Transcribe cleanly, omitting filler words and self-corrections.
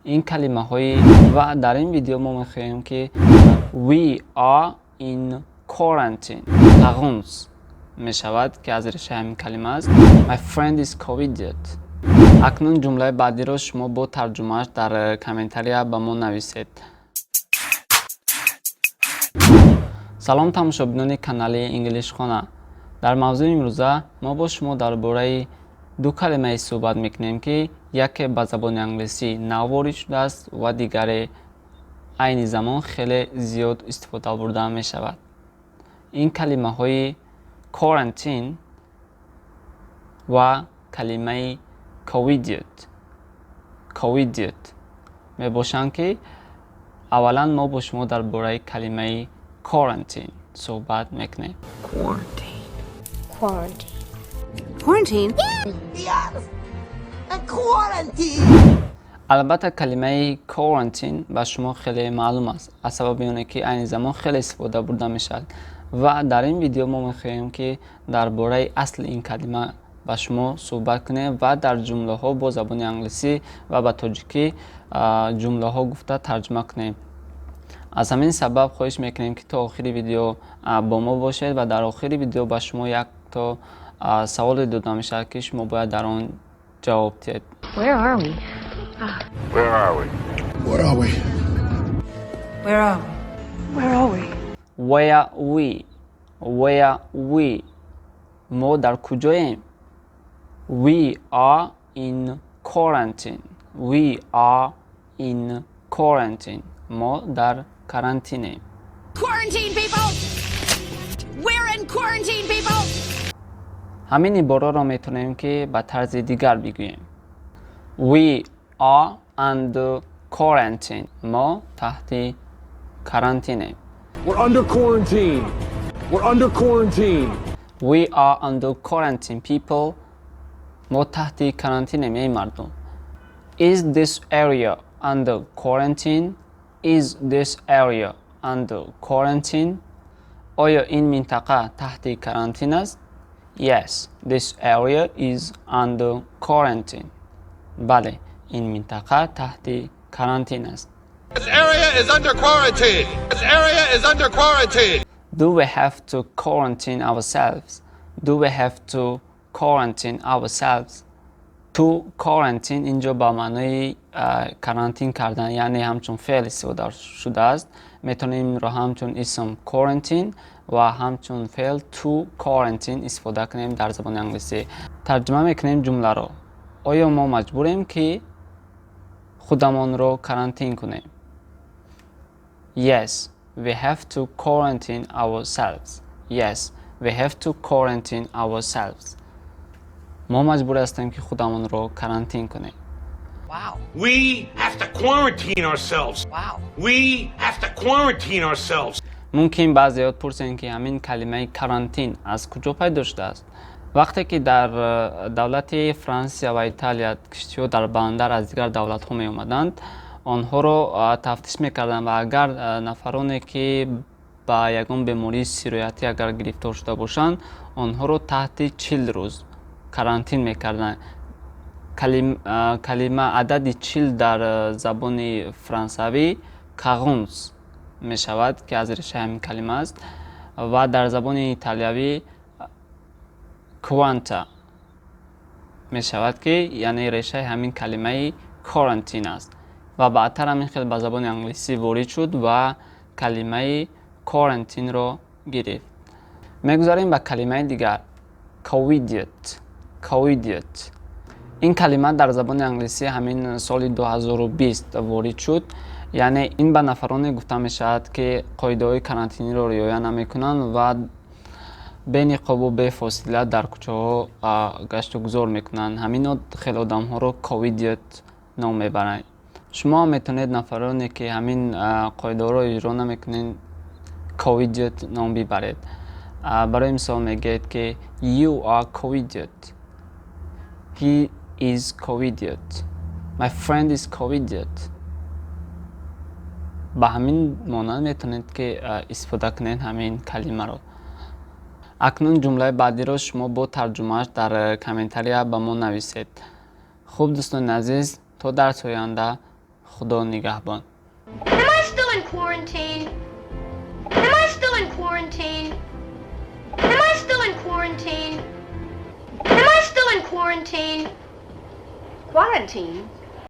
این کلمه های و در این ویدیو ما میخواهیم که we are in quarantine تغنز می شود که از ریشه همین کلمه است. My friend is COVIDiot. اکنون جمله بعدی رو شما با ترجمهش در کامنتاری به ما نویسید. سلام تماشابینان کانال انگلیشخونه. در موضوع امروزه ما با شما درباره دو کلمه صحبت میکنیم که یکی به زبان انگلیسی نواری شده است و دیگری عین زمان خیلی زیاد استفاده برده می شود. این کلمه های quarantine و کلمه COVIDiot می باشند که اولا ما با شما درباره کلمه quarantine صحبت میکنیم. Quarantine? Yes! A quarantine! البته کلمه quarantine به شما خیلی معلوم است از سبب اونه که این زمان خیلی استفاده برده میشد و در این ویدیو ما میخواهیم که درباره اصل این کلمه با شما صحبت کنیم و در جمله ها با زبان انگلیسی و با تاجیکی جمله ها گفته ترجمه کنیم. از همین سبب خواهش میکنیم که تا آخر ویدیو با ما باشید و در آخر ویدیو با شما یک تا سوال داده میشه که شما باید در آن جواب دهید. Where are we? Where are we? Where are we? Where are we? Where are we? Where we ما در کجاییم؟ We are in quarantine. We are in quarantine. ما در کارانتینیم. Quarantine people! We're in quarantine people! همین عباره را میتونیم که به طرز دیگر بگوییم. We are under quarantine. ما تحت کارانتینیم. We're under quarantine. We're under quarantine. We are under quarantine people. ما تحت کارانتینیم ای مردم. Is this area under quarantine? Is this area under quarantine? آیا این منطقه تحت کارانتین است؟ Yes, this area is under quarantine. بله، این منطقه تحت کارانتین است. This area is under quarantine. This area is under quarantine. Do we have to quarantine ourselves? Do we have to quarantine ourselves? تو quarantine اینجا با معنای کارانتین کردن یعنی همچون فعل استفاده شده است. میتونیم را همچون اسم quarantine و همچون فعل تو quarantine استفاده کنیم در زبان انگلیسی. ترجمه میکنیم جمله رو. آیا ما مجبوریم که خودمان رو کارانتین کنیم؟ Yes, we have to quarantine ourselves. Yes, we have to quarantine ourselves. ما مجبور هستیم که خودمان رو کارانتین کنیم. Wow. We have to quarantine ourselves. Wow. We have to quarantine ourselves. ممکن بعضیات پرسین که همین کلمه کارانتین از کجا پیدا شده است؟ وقتی که در دولت فرانسه و ایتالیا کشتی‌ها در بندر از دیگر دولت‌ها می اومدند، آنها رو تفتیش میکردند و اگر نفرانی که با یگان بیماری سیرویاتی اگر گرفتار شده باشند، آنها رو تحت 40 روز کارانتین میکردند. کلمه عدد 40 در زبان فرانسوی کاغونز می شود که از ریشه همین کلمه است و در زبان ایتالیایی کوانتا می شود که یعنی ریشه همین کلمه کارانتین است و بعدتر همین خیلی به زبان انگلیسی وارد شد و کلمه کارانتین رو گرفت. میگذاریم به کلمه دیگر COVIDiot. این کلمه در زبان انگلیسی همین سال 2020 وارد شد. یعنی این به نفرانی گفته می شود که قاعده های کارانتینی رو رعایت نمی کنند و بین نقاب و به فاصله در کوچه ها گشت و گذار می کنند. همین خیلی آدم ها رو COVIDiot نام می برند. شما میتونید نفرانی که همین قاعده رو اجرا نمی کنند COVIDiot نام ببرید. برای مثال میگید که You are COVIDiot. He is COVIDiot. My friend is COVIDiot. با همین مانند میتونید که استفاده کنید همین کلمه رو. اکنون جمله بعدی رو شما با ترجمهش در کامنتاری به ما نویسید. خوب دوستان عزیز، تا درس آینده خدا نگهبان. Am I still in quarantine? Am I still in quarantine? Am I still in quarantine? Am I still in quarantine? Quarantine?